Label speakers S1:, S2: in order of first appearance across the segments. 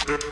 S1: Halo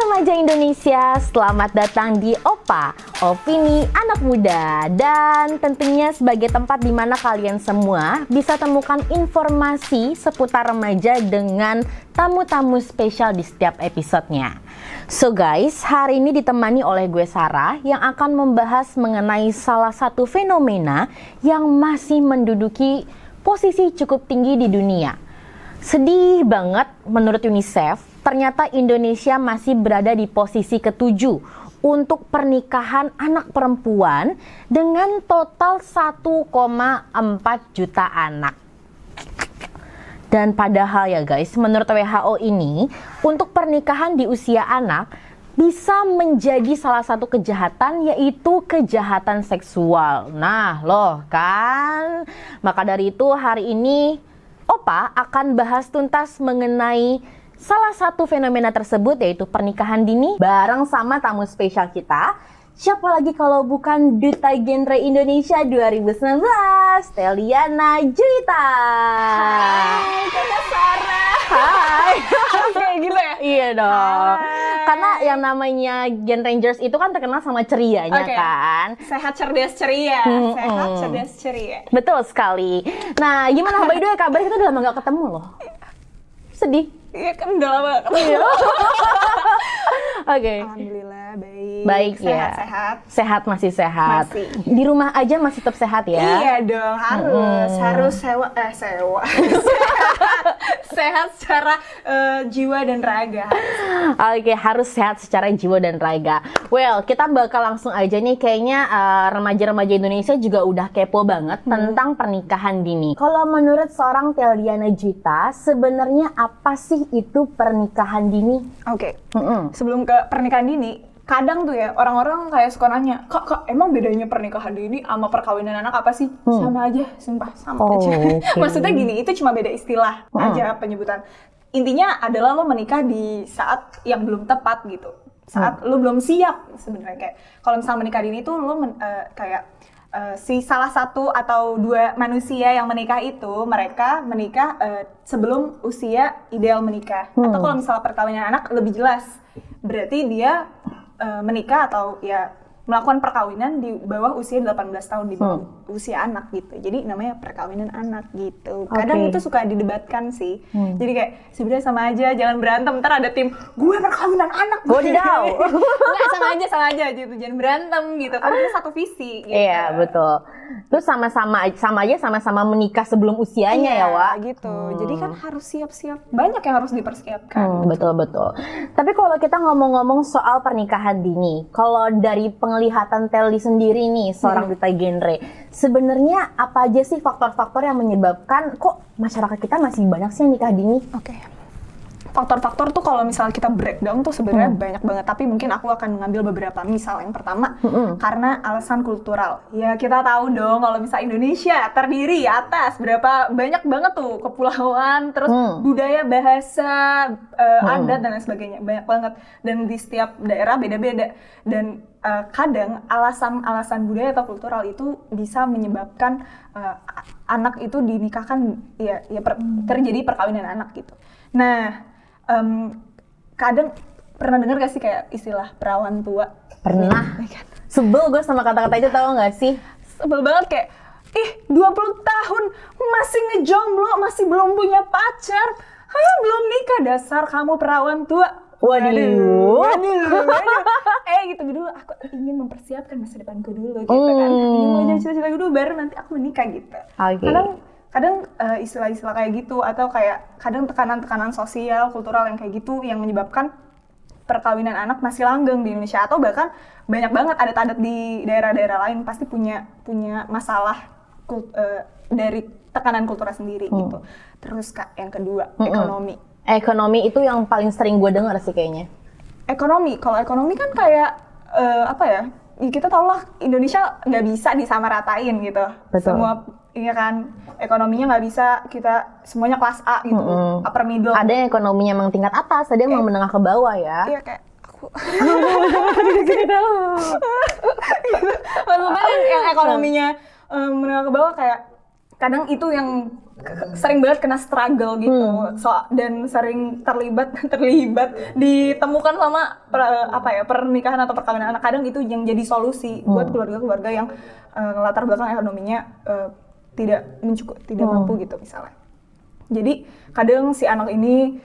S1: remaja Indonesia, selamat datang di OPA, Opini Anak Muda. Dan tentunya sebagai tempat di mana kalian semua bisa temukan informasi seputar remaja dengan tamu-tamu spesial di setiap episodenya. So guys, hari ini ditemani oleh gue Sarah yang akan membahas mengenai salah satu fenomena yang masih menduduki posisi cukup tinggi di dunia. Sedih banget menurut UNICEF, ternyata Indonesia masih berada di posisi ke-7 untuk pernikahan anak perempuan dengan total 1,4 juta anak. Dan padahal ya guys, menurut WHO ini, untuk pernikahan di usia anak bisa menjadi salah satu kejahatan, yaitu kejahatan seksual. Nah loh kan, maka dari itu hari ini OPA akan bahas tuntas mengenai salah satu fenomena tersebut, yaitu pernikahan dini, bareng sama tamu spesial kita. Siapa lagi kalau bukan Duta Genre Indonesia 2019, Teliana Juwita.
S2: Hai, Kakak Sarah.
S1: Hai.
S2: Kayak gitu ya?
S1: Iya dong.
S2: Hai.
S1: Karena yang namanya Gen Rangers itu kan terkenal sama cerianya kan.
S2: Sehat, cerdas, ceria. Sehat, cerdas, ceria.
S1: Betul sekali. Nah, gimana by the way kabar? Kita udah lama gak ketemu loh. Sedih.
S2: Iya kan udah lama gak ketemu.
S1: Oke.
S2: Alhamdulillah baik.
S1: Baik
S2: sehat,
S1: ya.
S2: Sehat.
S1: Sehat, masih sehat.
S2: Masih.
S1: Di rumah aja masih tetap sehat ya.
S2: Iya dong, harus sewa. Sehat secara jiwa dan raga.
S1: Oke, harus sehat secara jiwa dan raga. Well, kita bakal langsung aja nih, kayaknya remaja-remaja Indonesia juga udah kepo banget tentang pernikahan dini. Kalau menurut seorang Teliana Juwita, sebenarnya apa sih itu pernikahan dini?
S2: Oke. Sebelum ke pernikahan dini, kadang tuh ya orang-orang kayak suka nanya, Kak, emang bedanya pernikahan dini sama perkawinan anak apa sih? Sama aja, sumpah sama aja.
S1: Okay.
S2: Maksudnya gini, itu cuma beda istilah aja penyebutan. Intinya adalah lo menikah di saat yang belum tepat gitu. Saat lo belum siap sebenarnya. Kayak kalau misalnya menikah dini tuh lo si salah satu atau dua manusia yang menikah itu mereka menikah sebelum usia ideal menikah. Atau kalau misalnya perkawinan anak lebih jelas, berarti dia menikah atau ya melakukan perkawinan di bawah usia 18 tahun, di bawah usia anak gitu. Jadi namanya perkawinan anak gitu. Kadang itu suka didebatkan sih. Jadi kayak sebenarnya sama aja, jangan berantem. Ntar ada tim gue perkawinan anak.
S1: Wadidaw.
S2: Nggak, sama aja gitu. Jangan berantem gitu. Karena kita satu visi gitu.
S1: Iya, betul. Terus sama-sama menikah sebelum usianya ya, Wak?
S2: Gitu. Jadi kan harus siap-siap. Banyak yang harus dipersiapkan.
S1: Betul. Tapi kalau kita ngomong-ngomong soal pernikahan dini, kalau dari penglihatan Teli sendiri nih, seorang duta genre, sebenarnya apa aja sih faktor-faktor yang menyebabkan kok masyarakat kita masih banyak sih yang nikah dini?
S2: Oke. Faktor-faktor tuh kalau misalnya kita breakdown tuh sebenarnya banyak banget, tapi mungkin aku akan mengambil beberapa. Misal yang pertama, karena alasan kultural. Ya kita tahu dong kalau misalnya Indonesia terdiri atas berapa banyak banget tuh kepulauan, terus budaya, bahasa, adat dan lain sebagainya, banyak banget. Dan di setiap daerah beda-beda. Dan kadang alasan budaya atau kultural itu bisa menyebabkan anak itu dinikahkan, terjadi perkawinan anak gitu. Nah, kadang pernah dengar gak sih kayak istilah perawan tua?
S1: Pernah. Sebel gue sama kata-kata itu, tau gak sih?
S2: Sebel banget kayak, 20 tahun masih ngejomblo, masih belum punya pacar, belum nikah, dasar kamu perawan tua.
S1: Waduh.
S2: Gitu dulu, aku ingin mempersiapkan masa depanku dulu gitu kan. Ingin mengejar cita-cita dulu, baru nanti aku menikah gitu. Kadang istilah-istilah kayak gitu, atau kayak kadang tekanan-tekanan sosial, kultural yang kayak gitu yang menyebabkan perkawinan anak masih langgeng di Indonesia, atau bahkan banyak banget adat-adat di daerah-daerah lain pasti punya masalah dari tekanan kultural sendiri gitu. Terus Kak, yang kedua, ekonomi.
S1: Ekonomi itu yang paling sering gue dengar sih kayaknya.
S2: Kalau ekonomi kan kayak kita tau lah Indonesia nggak bisa disamaratain gitu.
S1: Betul.
S2: Semua iya kan, ekonominya nggak bisa kita semuanya kelas A gitu, upper middle.
S1: Ada yang ekonominya emang tingkat atas, ada yang emang menengah ke bawah ya.
S2: Iya kayak aku. Maksudnya yang ekonominya menengah ke bawah kayak kadang itu yang sering banget kena struggle gitu. Dan sering terlibat ditemukan sama pernikahan atau perkawinan anak. Kadang itu yang jadi solusi buat keluarga-keluarga yang latar belakang ekonominya tidak mampu gitu misalnya. Jadi kadang si anak ini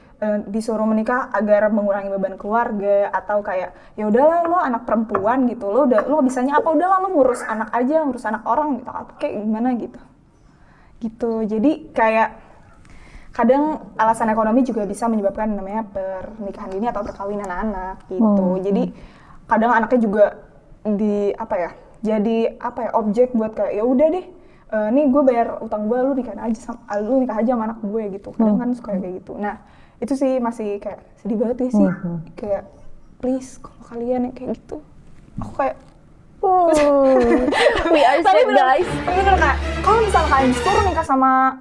S2: disuruh menikah agar mengurangi beban keluarga, atau kayak ya udahlah lo anak perempuan gitu, lo bisanya apa, udahlah lo ngurus anak aja, ngurus anak orang gitu, apa kayak gimana gitu. Jadi kayak kadang alasan ekonomi juga bisa menyebabkan namanya pernikahan dini atau perkawinan anak gitu. Jadi kadang anaknya juga jadi objek buat kayak ya udah deh, nih gue bayar utang gue, lu nikah aja sama anak gue gitu. Kadang kan suka kayak gitu. Nah itu sih masih kayak sedih banget ya sih. Kayak please kalau kalian yang kayak gitu, aku kayak
S1: We are sad guys.
S2: Bener kak, kalau misalnya kalian disuruh nikah sama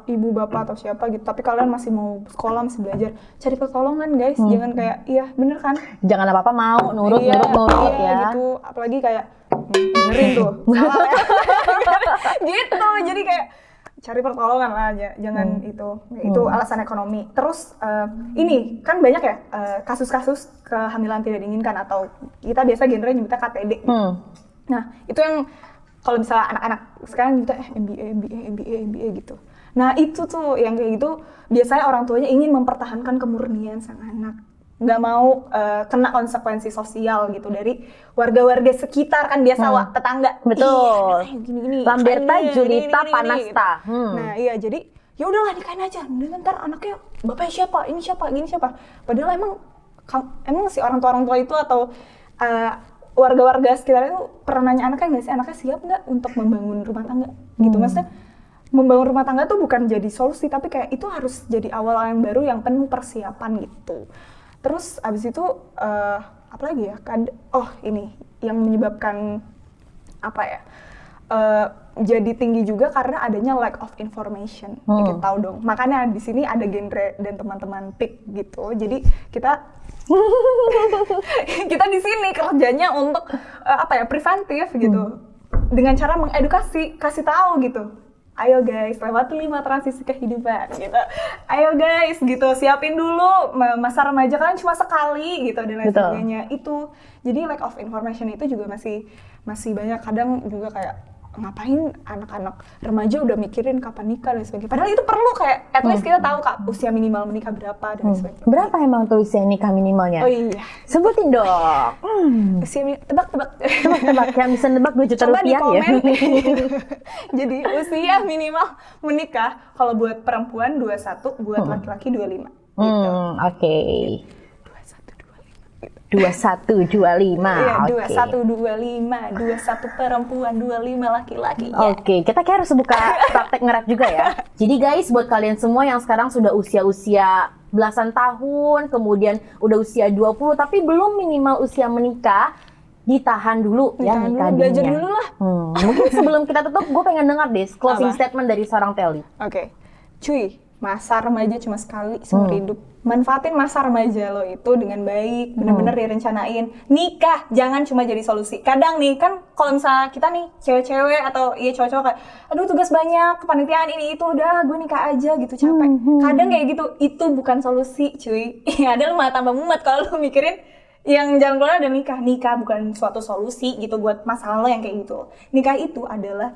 S2: ibu bapak atau siapa gitu, tapi kalian masih mau sekolah, masih belajar, cari pertolongan guys. Jangan kayak iya bener kan,
S1: Jangan apa-apa mau nurut
S2: iya,
S1: ya.
S2: gitu. Apalagi kayak dengerin tuh salah ya. Gitu, jadi kayak cari pertolongan lah aja, jangan itu alasan ekonomi. Terus ini kan banyak ya kasus-kasus kehamilan tidak diinginkan, atau kita biasa genre nyebutnya KTD. Nah itu yang kalau misalnya anak-anak sekarang kita MBA gitu. Nah itu tuh yang kayak gitu biasanya orang tuanya ingin mempertahankan kemurnian sang anak, nggak mau kena konsekuensi sosial gitu dari warga-warga sekitar kan, biasa tetangga.
S1: Betul.
S2: Gini,
S1: Lamberta, Julita, Panasta.
S2: Gitu. Nah iya, jadi ya udahlah nikahin aja. Ntar anaknya bapaknya siapa, ini siapa, gini siapa. Padahal emang si orang tua itu atau warga-warga sekitar itu pernah nanya anaknya nggak sih, anaknya siap nggak untuk membangun rumah tangga gitu. Maksudnya membangun rumah tangga tuh bukan jadi solusi, tapi kayak itu harus jadi awal yang baru yang penuh persiapan gitu. Terus abis itu apa lagi ya? Ini yang menyebabkan jadi tinggi juga karena adanya lack of information. Kita tahu dong. Makanya di sini ada genre dan teman-teman PIK gitu. Jadi kita di sini kerjanya untuk preventif gitu. Dengan cara mengedukasi, kasih tahu gitu. Ayo guys, lewati 5 transisi kehidupan gitu. Ayo guys, gitu, siapin dulu masa remaja kalian cuma sekali gitu dan lain sebagainya. Itu jadi lack of information itu juga masih banyak. Kadang juga kayak ngapain anak-anak remaja udah mikirin kapan nikah dan sebagainya. Padahal itu perlu kayak at least kita tahu usia minimal menikah berapa dan lain sebagainya.
S1: Berapa emang tuh usia nikah minimalnya?
S2: Oh iya.
S1: Sebutin dong.
S2: Usia tebak-tebak.
S1: Tebak yang bisa nebak 2 juta
S2: Coba
S1: rupiah
S2: di komen.
S1: ya.
S2: Jadi usia minimal menikah kalau buat perempuan 21, buat laki-laki 25. Gitu.
S1: Oke. 2125.
S2: Iya,
S1: Oke.
S2: 2125, 21 perempuan, 25 laki-laki.
S1: Oke, kita kayak harus buka praktek nge-rap juga ya. Jadi guys, buat kalian semua yang sekarang sudah usia-usia belasan tahun, kemudian udah usia 20 tapi belum minimal usia menikah, ditahan dulu ya nikah dininya.
S2: Belajar dulu lah.
S1: Mungkin sebelum kita tutup, gue pengen dengar deh closing statement dari seorang Telly.
S2: Oke. Cuy, masa remaja cuma sekali seumur hidup. Manfaatin masa remaja lo itu dengan baik, bener-bener direncanain. Nikah jangan cuma jadi solusi. Kadang nih kan kalau misalnya kita nih cewek-cewek atau cowok-cowok kayak aduh tugas banyak, kepanitiaan ini itu, udah gue nikah aja gitu, capek. Kadang kayak gitu, itu bukan solusi cuy. Ada lu malah tambah mumet kalau lu mikirin yang jalan keluar ada nikah. Nikah bukan suatu solusi gitu buat masalah lo yang kayak gitu. Nikah itu adalah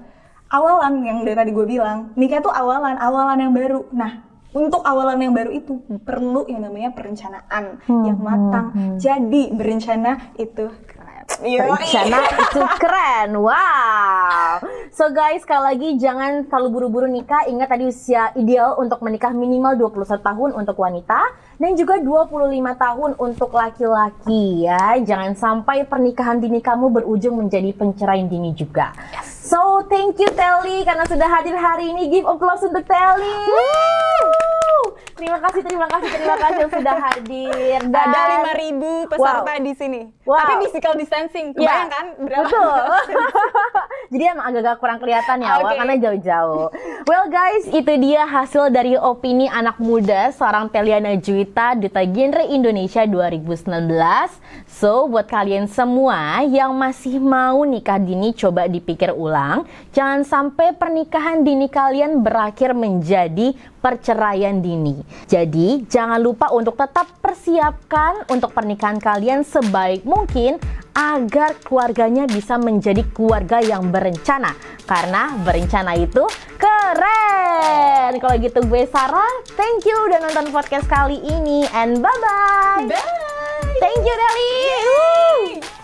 S2: awalan yang dari tadi gue bilang. Nikah itu awalan yang baru. Nah, untuk awalan yang baru itu perlu yang namanya perencanaan yang matang. Jadi berencana itu keren.
S1: Berencana itu keren. Wow. So guys, sekali lagi jangan terlalu buru-buru nikah. Ingat tadi usia ideal untuk menikah minimal 21 tahun untuk wanita dan juga 25 tahun untuk laki-laki ya. Jangan sampai pernikahan dini kamu berujung menjadi penceraian dini juga. So, thank you Telly karena sudah hadir hari ini. Give applause untuk Telly. Terima kasih sudah hadir. Dan
S2: Ada 5.000 peserta di sini.
S1: Wow.
S2: Tapi physical distancing, kebayang kan berapa?
S1: Betul. Jadi emang agak-agak kurang kelihatan ya,
S2: Oke.
S1: karena jauh-jauh. Well guys, itu dia hasil dari opini anak muda seorang Teliana Juwita Duta Genre Indonesia 2019. So, buat kalian semua yang masih mau nikah dini, coba dipikir ulang. Jangan sampai pernikahan dini kalian berakhir menjadi perceraian dini. Jadi, jangan lupa untuk tetap persiapkan untuk pernikahan kalian sebaik mungkin agar keluarganya bisa menjadi keluarga yang berencana. Karena berencana itu keren. Kalau gitu gue Sarah, thank you udah nonton podcast kali ini and bye-bye.
S2: Bye.
S1: Thank you Deli.